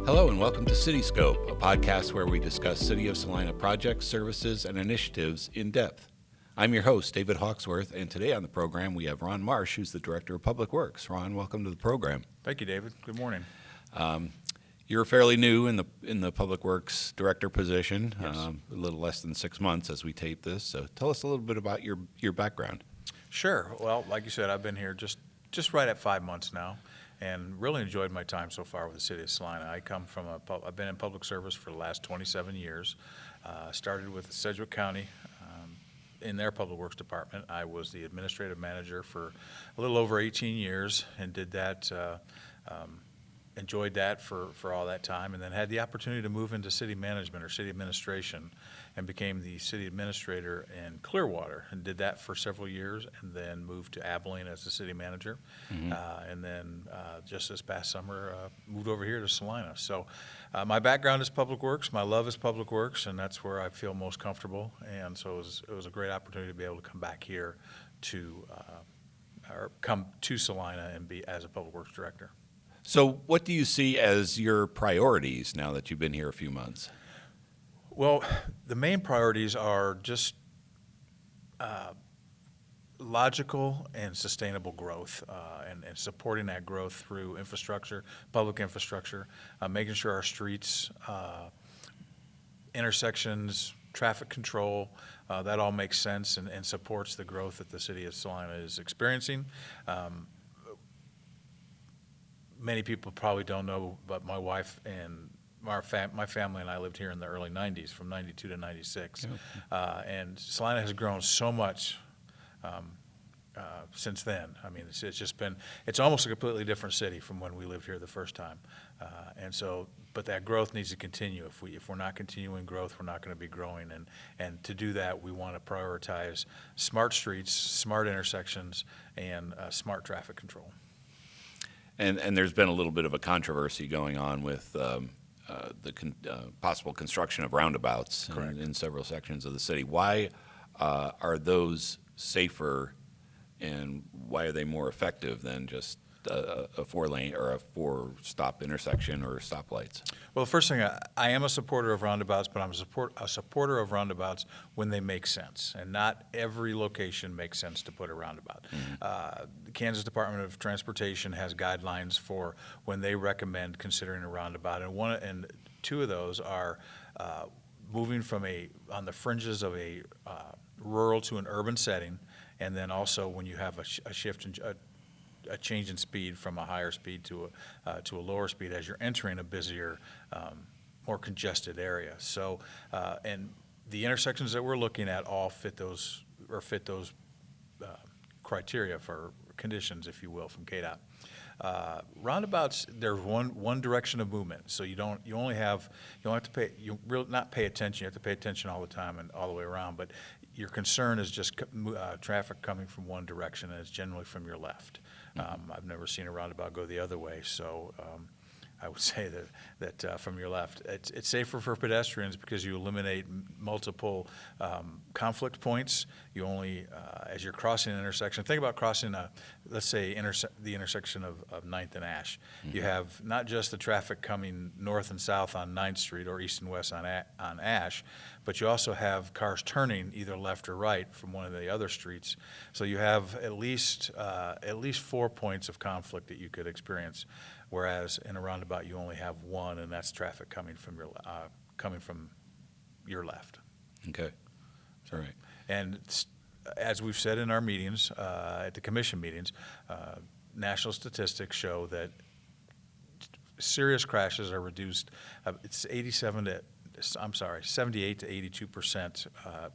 Hello and welcome to CityScope, a podcast where we discuss City of Salina projects, services, and initiatives in depth. I'm your host, David Hawksworth, and today on the program we have Ron Marsh, who's the Director of Public Works. Ron, welcome to the program. Thank you, David. Good morning. You're fairly new in the Public Works Director position, Yes. A little less than 6 months as we tape this. So tell us a little bit about your background. Sure. Well, like you said, I've been here just right at 5 months now, and really enjoyed my time so far with the City of Salina. I've been in public service for the last 27 years. Started with Sedgwick County in their Public Works Department. I was the administrative manager for a little over 18 years and did that. Enjoyed that for all that time, and then had the opportunity to move into city management or city administration and became the city administrator in Clearwater and did that for several years, and then moved to Abilene as the city manager. And then just this past summer moved over here to Salina. So my background is public works, my love is public works, and that's where I feel most comfortable, and so it was a great opportunity to be able to come back here or come to Salina and be as a public works director. So what do you see as your priorities now that you've been here a few months? Well, the main priorities are just logical and sustainable growth and supporting that growth through infrastructure, public infrastructure, making sure our streets, intersections, traffic control, that all makes sense and supports the growth that the city of Salina is experiencing. Many people probably don't know, but my wife and my family and I lived here in the early 90s, from 92 to 96. And Salina has grown so much since then. I mean, it's almost a completely different city from when we lived here the first time. But that growth needs to continue. If we're not continuing growth, we're not going to be growing. And to do that, we want to prioritize smart streets, smart intersections, and smart traffic control. And there's been a little bit of a controversy going on with the possible construction of roundabouts in several sections of the city. Why are those safer, and why are they more effective than just a 4-lane or a 4-stop intersection or stoplights? Well, the first thing, I am a supporter of roundabouts, but I'm a supporter of roundabouts when they make sense, and not every location makes sense to put a roundabout. The Kansas Department of Transportation has guidelines for when they recommend considering a roundabout, and two of those are moving from on the fringes of a rural to an urban setting, and then also when you have a shift in a change in speed from a higher speed to a lower speed as you're entering a busier, more congested area. So, and the intersections that we're looking at all fit those criteria for conditions, if you will, from KDOT. Roundabouts, there's one direction of movement, so you don't have to not pay attention. You have to pay attention all the time and all the way around. But your concern is just traffic coming from one direction, and it's generally from your left. I've never seen a roundabout go the other way, so I would say that from your left. It's safer for pedestrians because you eliminate multiple conflict points. You only, as you're crossing an intersection, think about crossing let's say the intersection of 9th and Ash. You have not just the traffic coming north and south on 9th Street or east and west on Ash, but you also have cars turning either left or right from one of the other streets. So you have at least 4 points of conflict that you could experience. Whereas in a roundabout, you only have one, and that's traffic coming from your left. Okay, all right. And as we've said in our meetings, at the commission meetings, national statistics show that serious crashes are reduced. It's 78 to 82%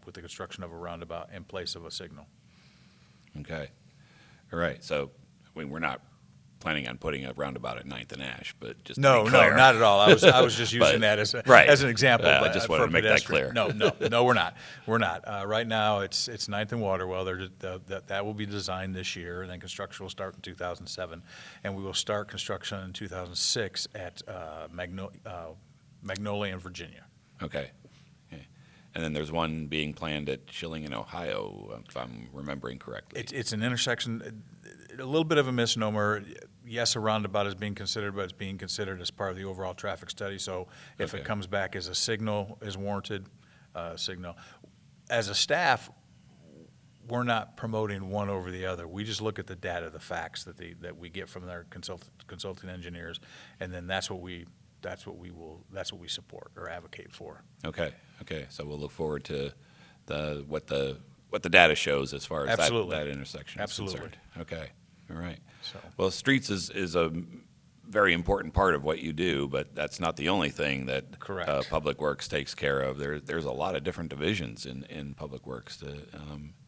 with the construction of a roundabout in place of a signal. Okay, all right. So we're not planning on putting a roundabout at 9th and Ash, but just no, not at all. I was just using that as an example. I just wanted to make that clear. No, we're not. We're not. Right now, it's 9th and Waterwell. That will be designed this year, and then construction will start in 2007, and we will start construction in 2006 at Magnolia in Virginia. Okay. And then there's one being planned at Shillington, Ohio, if I'm remembering correctly. It's an intersection, a little bit of a misnomer. yes, a roundabout is being considered, but it's being considered as part of the overall traffic study. So if Okay. it comes back as a signal is warranted, signal. As a staff, we're not promoting one over the other. We just look at the data, the facts that we get from their consulting engineers, and then that's what we support or advocate for. Okay. So we'll look forward to what the data shows as far as Absolutely. that intersection is Absolutely. concerned. Okay. All right. So. Well, streets is a very important part of what you do, but that's not the only thing that Correct. Public Works takes care of. There's a lot of different divisions in Public Works,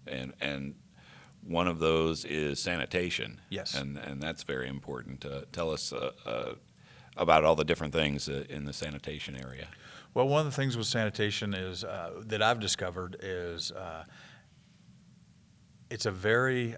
and one of those is sanitation. Yes. And that's very important. Tell us about all the different things in the sanitation area. Well, one of the things with sanitation is that I've discovered is it's a very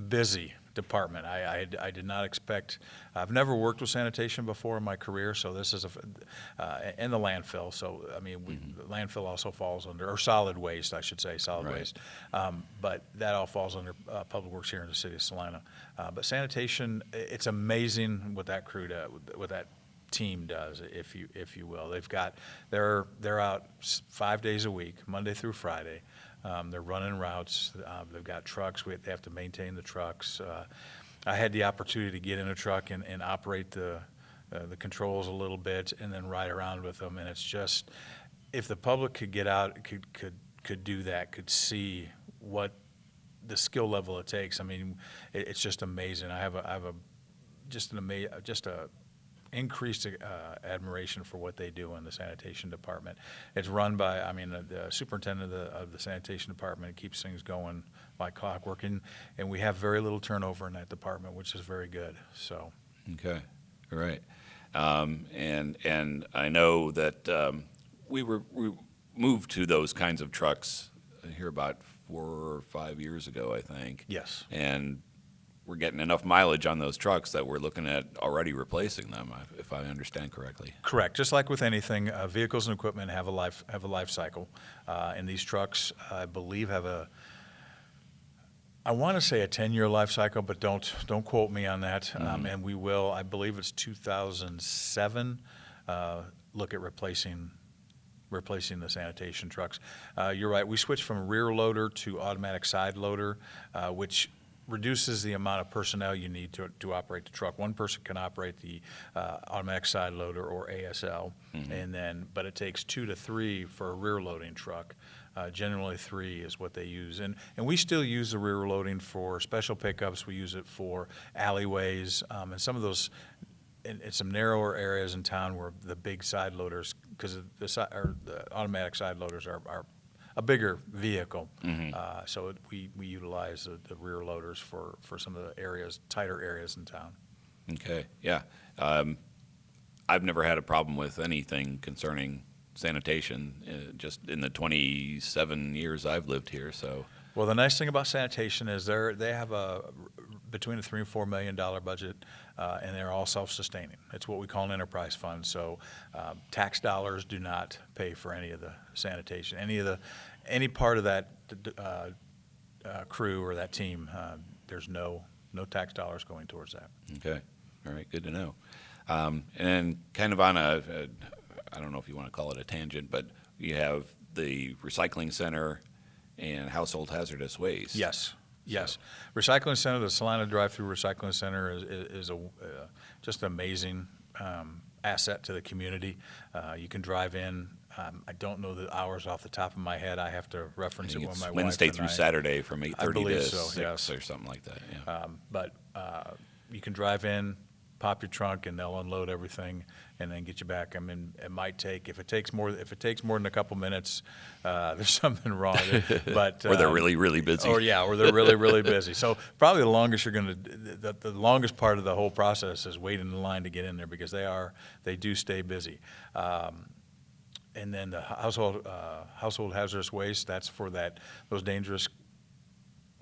busy department. I did not expect. I've never worked with sanitation before in my career, so this is and the landfill. So I mean, the landfill also falls under, or solid waste, I should say, solid Right. waste. But that all falls under Public Works here in the City of Salina. But sanitation, it's amazing what that crew does, what that team does, if you will. They're out 5 days a week, Monday through Friday. They're running routes. They've got trucks. They have to maintain the trucks. I had the opportunity to get in a truck and operate the controls a little bit, and then ride around with them. And it's just, if the public could get out, could do that, could see what the skill level it takes. I mean, it's just amazing. I have a increased admiration for what they do in the sanitation department. It's run by, the superintendent of the sanitation department keeps things going like clockwork, and we have very little turnover in that department, which is very good. So. Okay, all right. And I know that we moved to those kinds of trucks here about 4 or 5 years ago, I think. Yes. And we're getting enough mileage on those trucks that we're looking at already replacing them, if I understand correctly. Correct. Just like with anything, vehicles and equipment have a life cycle, and these trucks, I believe, I want to say a 10-year life cycle, but don't quote me on that. And we will, I believe it's 2007, look at replacing the sanitation trucks. You're right. We switched from rear loader to automatic side loader, which reduces the amount of personnel you need to operate the truck. One person can operate the automatic side loader or ASL, but it takes 2 to 3 for a rear loading truck. Generally 3 is what they use. And we still use the rear loading for special pickups. We use it for alleyways, and some of those, in some narrower areas in town where the big side loaders, because the automatic side loaders are a bigger vehicle. So we utilize the rear loaders for some of the tighter areas in town. Okay, yeah. I've never had a problem with anything concerning sanitation, just in the 27 years I've lived here, so. Well, the nice thing about sanitation is they have between a $3 and $4 million budget, and they're all self-sustaining. It's what we call an enterprise fund. So tax dollars do not pay for any of the sanitation, any part of that crew or that team. There's no tax dollars going towards that. Okay, all right, good to know. And then kind of on I don't know if you want to call it a tangent, but you have the recycling center and household hazardous waste. Yes. Recycling center, the Salina Drive-Through Recycling Center is just an amazing asset to the community. You can drive in. I don't know the hours off the top of my head. I have to reference it when my wife Wednesday through Saturday from 8:30 to 6 yes. or something like that. Yeah. But you can drive in, pop your trunk, and they'll unload everything and then get you back. I mean, it might take, if it takes more than a couple minutes, there's something wrong. But or they're really, really busy. Or they're really, really busy. So probably the longest the longest part of the whole process is waiting in line to get in there, because they do stay busy. And then the household hazardous waste, that's for those dangerous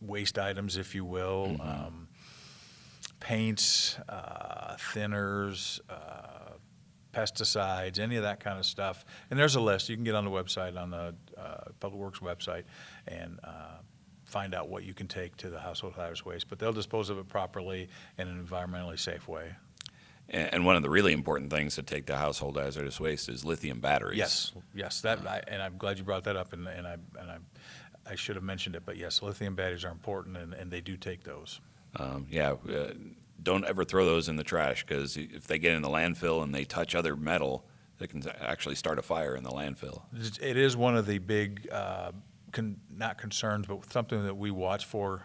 waste items, if you will. Paints, thinners, pesticides, any of that kind of stuff. And there's a list. You can get on the website, on the Public Works website, and find out what you can take to the household hazardous waste, but they'll dispose of it properly in an environmentally safe way. And one of the really important things to take to household hazardous waste is lithium batteries. Yes, and I'm glad you brought that up, and I should have mentioned it, but yes, lithium batteries are important, and they do take those. Don't ever throw those in the trash, because if they get in the landfill and they touch other metal, they can actually start a fire in the landfill. It is one of the big, not concerns, but something that we watch for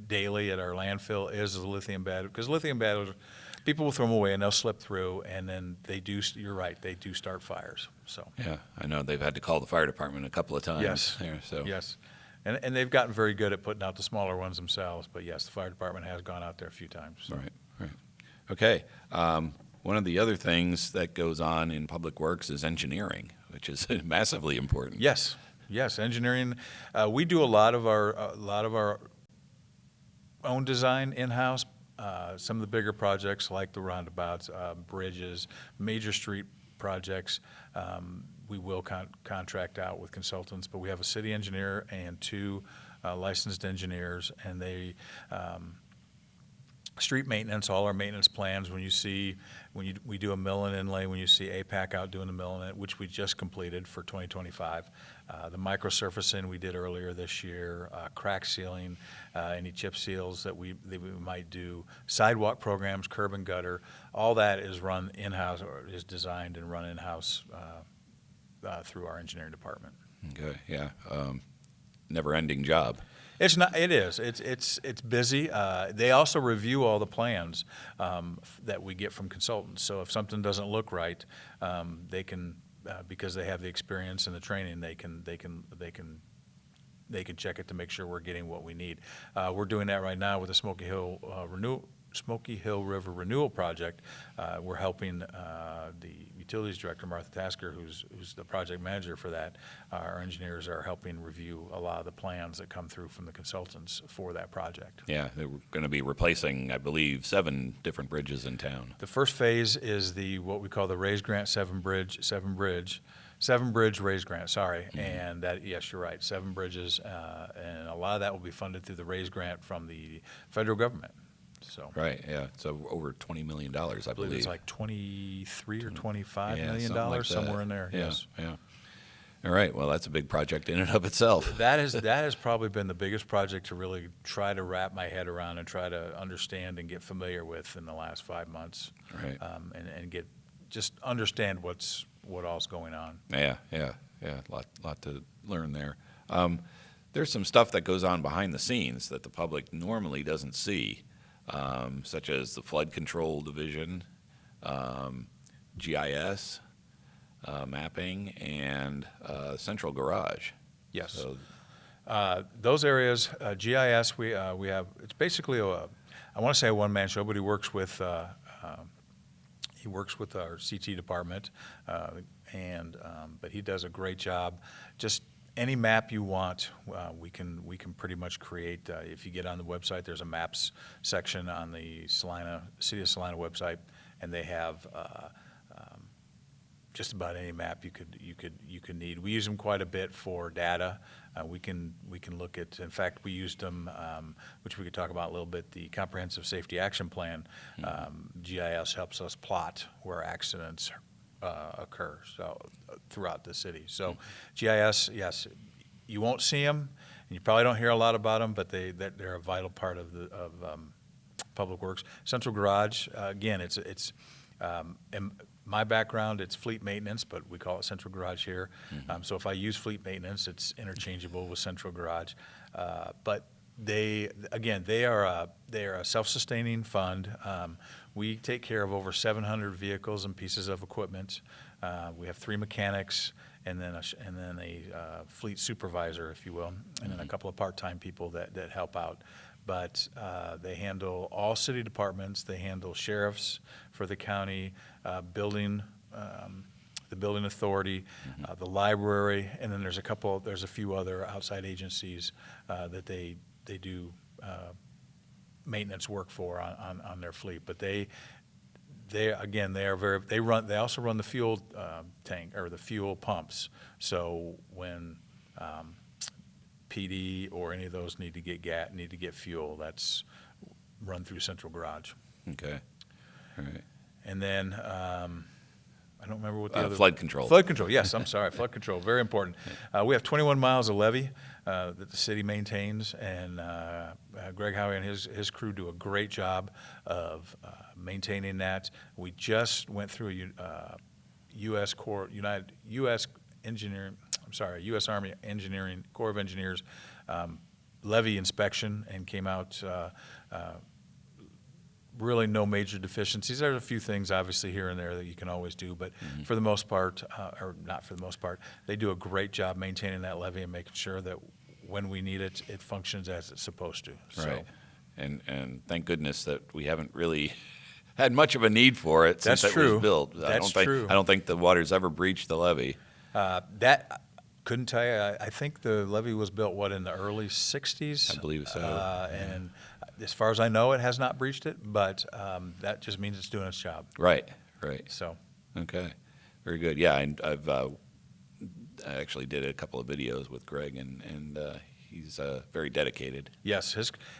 daily at our landfill is the lithium battery, because lithium batteries, people will throw them away and they'll slip through, and then they do, you're right, they do start fires, so. Yeah, I know they've had to call the fire department a couple of times. Yes, there, so. yes. And they've gotten very good at putting out the smaller ones themselves, but yes, the fire department has gone out there a few times. So. Right. Okay. One of the other things that goes on in Public Works is engineering, which is massively important. Yes, engineering. We do a lot of our own design in-house. Some of the bigger projects like the roundabouts, bridges, major street projects, we will contract out with consultants, but we have a city engineer and 2 licensed engineers, and they street maintenance, all our maintenance plans, when we do a mill and inlay, when you see APAC out doing the mill and which we just completed for 2025, the microsurfacing we did earlier this year, crack sealing, any chip seals that we might do, sidewalk programs, curb and gutter, all that is run in-house, or is designed and run in-house through our engineering department. Okay, yeah. Never-ending job. It's not. It is. It's busy. They also review all the plans that we get from consultants. So if something doesn't look right, they can, because they have the experience and the training, they can check it to make sure we're getting what we need. We're doing that right now with the Smoky Hill River Renewal Project. We're helping the Utilities Director, Martha Tasker, who's the project manager for that. Our engineers are helping review a lot of the plans that come through from the consultants for that project. Yeah, they're going to be replacing, I believe, 7 different bridges in town. The first phase is what we call the Raise Grant 7 Bridge Raise Grant, sorry. Mm-hmm. And that, yes, you're right, 7 bridges, and a lot of that will be funded through the Raise Grant from the federal government. So. Right, yeah. So over $20 million, I believe. It's like 23 or $25 million, like somewhere in there. Yeah, yes. Yeah. All right. Well, that's a big project in and of itself. That has probably been the biggest project to really try to wrap my head around and try to understand and get familiar with in the last 5 months. Right. And just understand what all's going on. Yeah. Lot to learn there. There's some stuff that goes on behind the scenes that the public normally doesn't see. Such as the flood control division, GIS, mapping, and central garage. Yes. So, those areas, GIS, we have, it's basically I want to say a one-man show, but he works with our CT department, but he does a great job. Just any map you want, we can pretty much create. If you get on the website, there's a maps section on the City of Salina website, and they have just about any map you could need. We use them quite a bit for data. We can look at. In fact, we used them, which we could talk about a little bit. The Comprehensive Safety Action Plan, GIS helps us plot where accidents occur throughout the city. So GIS, yes, you won't see them, and you probably don't hear a lot about them, but they're a vital part of Public Works. Central Garage, again, it's in my background, it's fleet maintenance, but we call it Central Garage here. Mm-hmm. So if I use fleet maintenance, it's interchangeable with Central Garage. But they are a self-sustaining fund. We take care of over 700 vehicles and pieces of equipment. We have 3 mechanics and then a fleet supervisor, if you will, and then a couple of part-time people that help out. But they handle all city departments. They handle sheriffs for the county, building, the building authority, the library, and then there's a few other outside agencies that they do maintenance work for on their fleet. But they also run the fuel tank or the fuel pumps. So when PD or any of those need to get fuel, that's run through central garage. Okay. All right. And then, I don't remember what the other. Flood control. Flood control, yes, I'm sorry, flood control, very important. We have 21 miles of levee that the city maintains, and Greg Howie and his crew do a great job of maintaining that. We just went through a U.S. Army Engineering, Corps of Engineers levee inspection, and came out really no major deficiencies. There's a few things obviously here and there that you can always do, but for the most part, or not for the most part, they do a great job maintaining that levee and making sure that when we need it, it functions as it's supposed to. Right. And thank goodness that we haven't really had much of a need for it since That's it true. was built. That's true. I don't think the water's ever breached the levee. That couldn't tell you. I think the levee was built, in the early 60s? I believe so. And as far as I know, it has not breached it, but that just means it's doing its job. Right. So, Okay. Very good. Yeah, I actually did a couple of videos with Greg, and he's very dedicated. yes,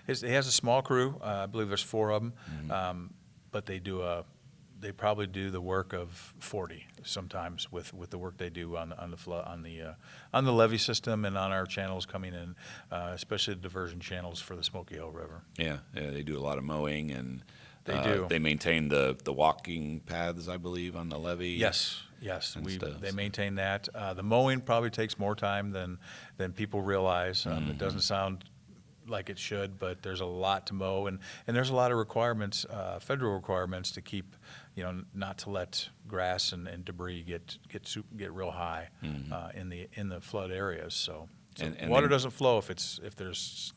he has a small crew. I believe there's 4 of them, but they probably do the work of 40 sometimes with the work they do on the levee system and on our channels coming in, especially the diversion channels for the Smoky Hill River. Yeah, they do a lot of mowing, and They do. They maintain the walking paths, I believe, on the levee. Yes, And stuff. they maintain that. The mowing probably takes more time than people realize. It doesn't sound like it should, but there's a lot to mow, and there's a lot of requirements, federal requirements to keep, not to let grass and debris get real high in the flood areas. So And water they- doesn't flow if there's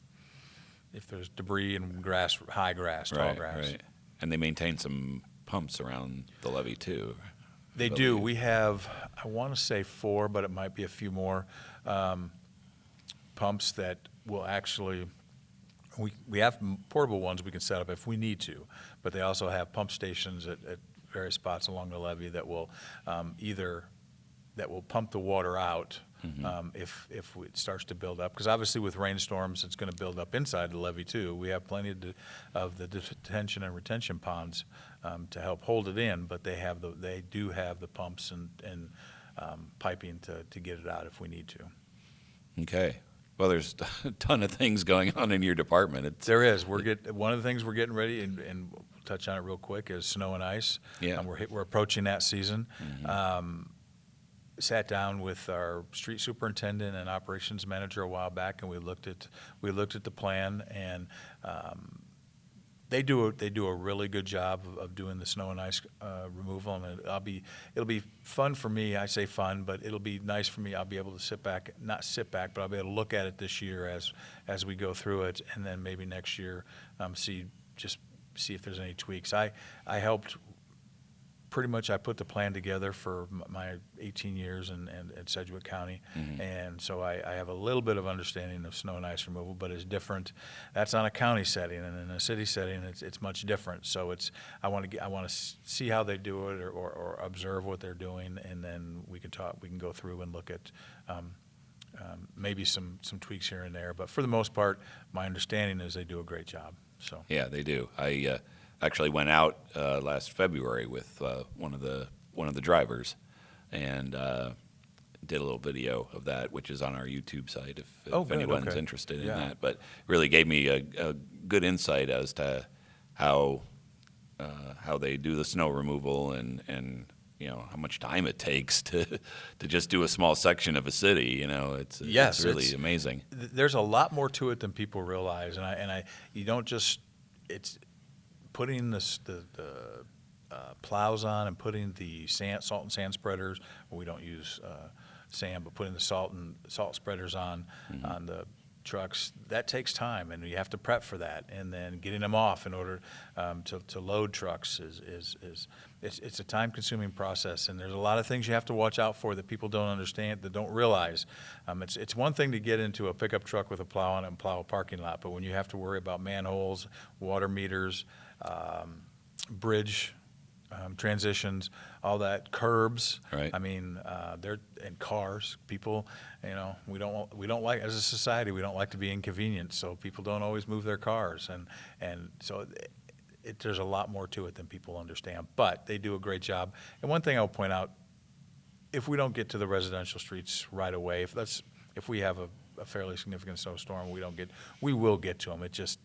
debris and grass, high grass, tall grass. Right. And they maintain some pumps around the levee too. They do. We have, I want to say 4, but it might be a few more pumps that will actually. We have portable ones we can set up if we need to, but they also have pump stations at various spots along the levee that will pump the water out if it starts to build up. Because obviously with rainstorms, it's going to build up inside the levee too. We have plenty of the detention and retention ponds to help hold it in, but they do have the pumps and piping to get it out if we need to. Okay. Well, there's a ton of things going on in your department. There is. One of the things we're getting ready, and we'll touch on it real quick, is snow and ice. Yeah. We're approaching that season. Sat down with our street superintendent and operations manager a while back, and we looked at the plan, and they do a really good job of doing the snow and ice removal, and it'll be fun for me. I say fun, but it'll be nice for me. I'll be able to not sit back, but I'll be able to look at it this year as we go through it, and then maybe next year see if there's any tweaks. I helped. Pretty much, I put the plan together for my 18 years at Sedgwick County, and so I have a little bit of understanding of snow and ice removal, but it's different. That's on a county setting, and in a city setting, it's much different. So I want to see how they do it, or observe what they're doing, and then we can go through and look at maybe some tweaks here and there. But for the most part, my understanding is they do a great job. So Yeah, they do. I actually went out last February with one of the drivers, and did a little video of that, which is on our YouTube site if good, anyone's okay. interested in Yeah. that. But really gave me a good insight as to how they do the snow removal and how much time it takes to just do a small section of a city. It's really amazing. There's a lot more to it than people realize, and you don't just it's putting the plows on and putting the salt and sand spreaders. We don't use sand, but putting the salt spreaders on the trucks, that takes time, and you have to prep for that, and then getting them off in order to load trucks it's a time-consuming process, and there's a lot of things you have to watch out for that people don't understand, that don't realize. It's one thing to get into a pickup truck with a plow on it and plow a parking lot, but when you have to worry about manholes, water meters, bridge transitions, all that, curbs. Right. I mean, and cars. People, we don't like, as a society, we don't like to be inconvenienced, so people don't always move their cars, and so there's a lot more to it than people understand. But they do a great job. And one thing I'll point out, if we don't get to the residential streets right away, if we have a fairly significant snowstorm, we will get to them. It just,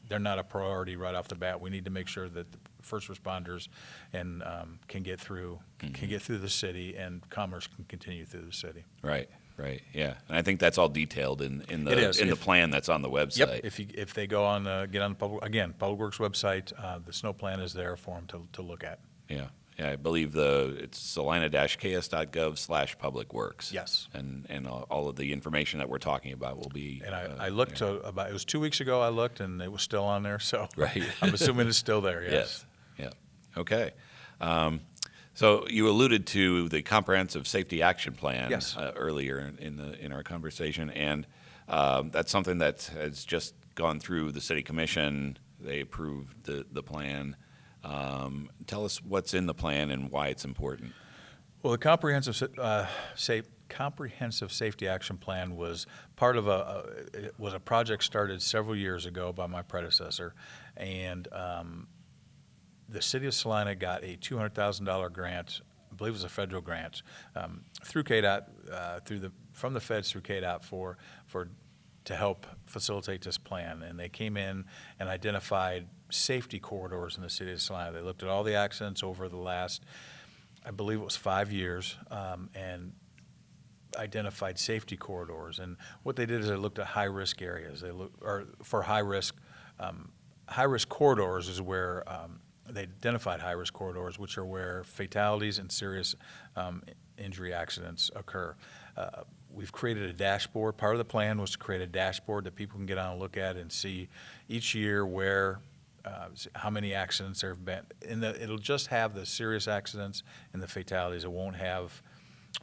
they're not a priority right off the bat. We need to make sure that the first responders can get through the city, and commerce can continue through the city. Right. Right. Yeah. And I think that's all detailed in It is. the plan that's on the website. Yep. If they go on, get on the Public Works website, the snow plan is there for them to look at. Yeah. Yeah, I believe it's salina-ks.gov/publicworks. Yes. And all of the information that we're talking about will be. And I looked it was 2 weeks ago I looked, and it was still on there, so Right. I'm assuming it's still there, yes. Yes. Yeah. Okay. So you alluded to the comprehensive safety action plan. Yes. Earlier in our conversation, and that's something that has just gone through the city commission. They approved the plan. Tell us what's in the plan and why it's important. Well, the comprehensive safety action plan was part of it was a project started several years ago by my predecessor, and the City of Salina got a $200,000 grant. I believe it was a federal grant through KDOT, from the feds through KDOT to help facilitate this plan. And they came in and identified safety corridors in the City of Salina. They looked at all the accidents over the last, I believe it was 5 years, and identified safety corridors. And what they did is they looked at high-risk areas. For high-risk corridors is where they identified high-risk corridors, which are where fatalities and serious injury accidents occur. We've created a dashboard. Part of the plan was to create a dashboard that people can get on and look at and see each year how many accidents there have been. It'll just have the serious accidents and the fatalities. It won't have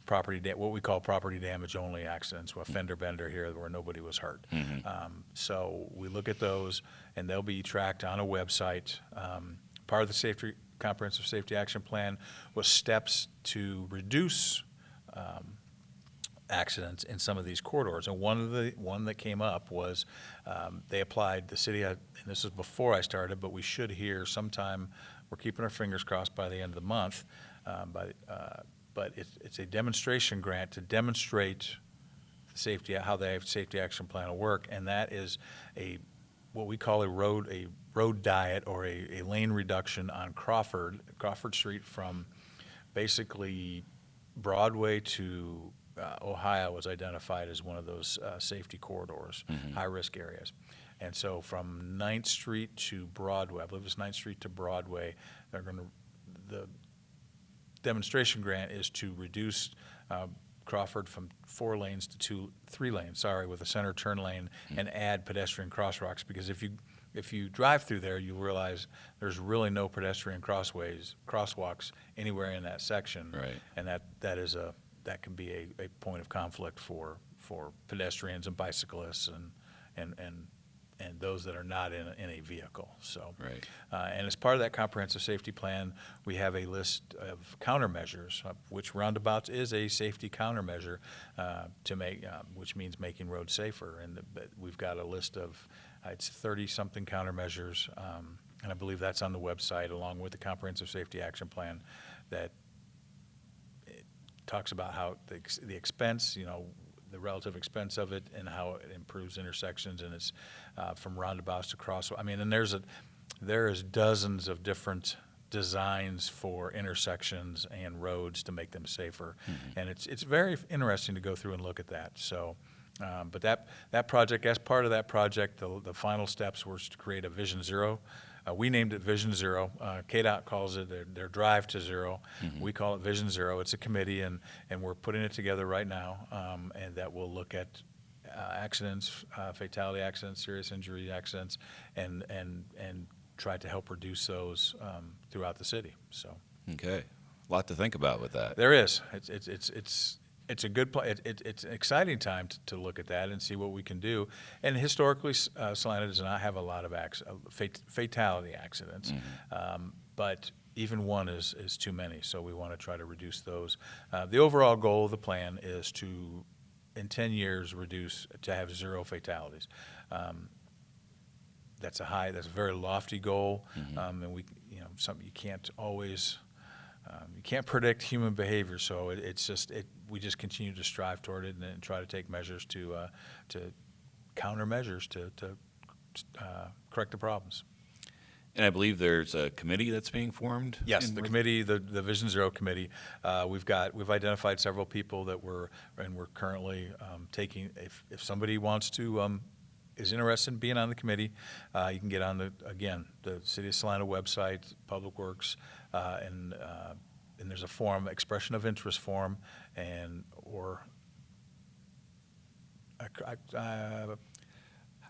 what we call property damage only accidents, a fender bender here where nobody was hurt. Mm-hmm. So we look at those, and they'll be tracked on a website. Part of the comprehensive safety action plan was steps to reduce accidents in some of these corridors. And one that came up was they applied, the city, and this is before I started, but we should hear sometime, we're keeping our fingers crossed by the end of the month, but it's a demonstration grant to demonstrate how the safety action plan will work, and that is what we call a road diet, or a lane reduction on Crawford Street, from basically Broadway to Ohio was identified as one of those safety corridors, Mm-hmm. high-risk areas. And so from 9th Street to Broadway, I believe it's 9th Street to Broadway, the demonstration grant is to reduce Crawford from 4 lanes to 3 lanes, with a center turn lane, and add pedestrian crosswalks. Because if you drive through there, you realize there's really no pedestrian crosswalks anywhere in that section. Right. And that can be a point of conflict for pedestrians and bicyclists and those that are not in a vehicle. So, Right. And as part of that comprehensive safety plan, we have a list of countermeasures, which roundabouts is a safety countermeasure which means making roads safer. But we've got a list of it's 30-something countermeasures, and I believe that's on the website along with the comprehensive safety action plan that talks about how the expense, the relative expense of it, and how it improves intersections, and it's from roundabouts to crosswalks. I mean, and there is dozens of different designs for intersections and roads to make them safer, Mm-hmm. and it's very interesting to go through and look at that. So, but that project, as part of that project, the final steps were to create a Vision Zero. We named it Vision Zero. KDOT calls it their Drive to Zero. Mm-hmm. We call it Vision Zero. It's a committee, and we're putting it together right now, and that will look at accidents, fatality accidents, serious injury accidents, and try to help reduce those throughout the city. So Okay. A lot to think about with that. there is. It's a good it's an exciting time to look at that and see what we can do. And historically, Salina does not have a lot of fatality accidents, Mm-hmm. but even one is too many, so we want to try to reduce those. The overall goal of the plan is to, in 10 years, to have 0 fatalities. That's a very lofty goal, and you can't always, you can't predict human behavior, so we just continue to strive toward it and try to take measures to countermeasures to correct the problems. And I believe there's a committee that's being formed? Yes, the committee, the Vision Zero committee, we've identified several people that we're currently taking, if somebody wants to, is interested in being on the committee, you can get on the City of Salina website, Public Works, and there's a form, expression of interest form,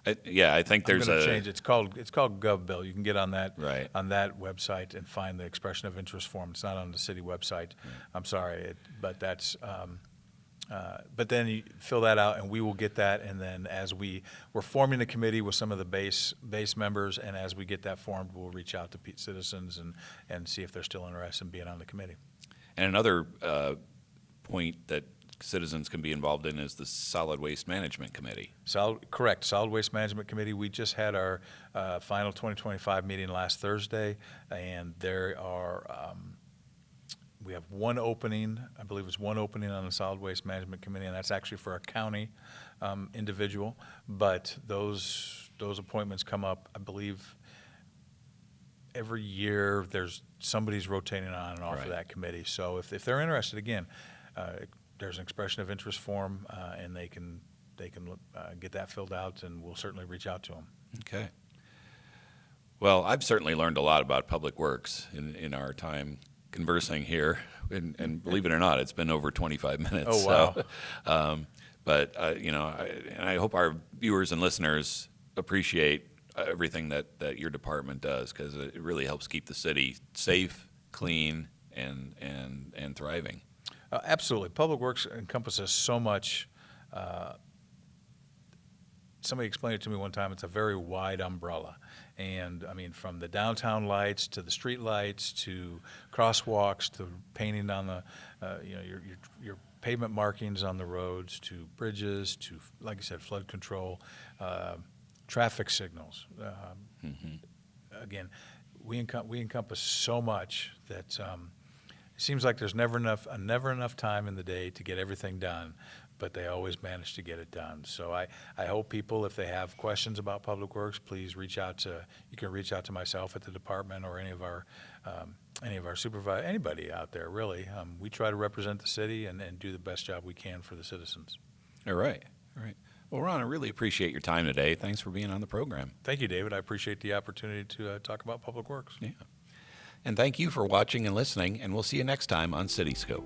I think there's I'm going to change it. It's called GovBill. You can get on that Right. on that website and find the expression of interest form. It's not on the city website. I'm sorry, but that's. But then you fill that out, and we will get that. And then as we're forming a committee with some of the base members, and as we get that formed, we'll reach out to citizens and see if they're still interested in being on the committee. And another point that citizens can be involved in is the Solid Waste Management Committee. Correct. Solid Waste Management Committee. We just had our final 2025 meeting last Thursday, and there are we have one opening. I believe it's one opening on the Solid Waste Management Committee, and that's actually for a county individual. But those appointments come up, I believe, every year. Somebody's rotating on and off of that committee. So if they're interested, again, there's an expression of interest form, and they can get that filled out, and we'll certainly reach out to them. Okay. Well, I've certainly learned a lot about Public Works in our time conversing here, and believe it or not, it's been over 25 minutes. Oh, wow. So, but I hope our viewers and listeners appreciate everything that your department does, because it really helps keep the city safe, clean, and thriving. Absolutely. Public Works encompasses so much. Somebody explained it to me one time. It's a very wide umbrella. And, I mean, from the downtown lights to the street lights to crosswalks to painting on the, your pavement markings on the roads to bridges to, like I said, flood control, traffic signals. Again, we encompass so much that it seems like there's never enough time in the day to get everything done, but they always manage to get it done. So I hope people, if they have questions about Public Works, please you can reach out to myself at the department or any of our supervisors, anybody out there, really. We try to represent the city and do the best job we can for the citizens. All right. Well, Ron, I really appreciate your time today. Thanks for being on the program. Thank you, David. I appreciate the opportunity to talk about Public Works. Yeah. And thank you for watching and listening, and we'll see you next time on CityScope.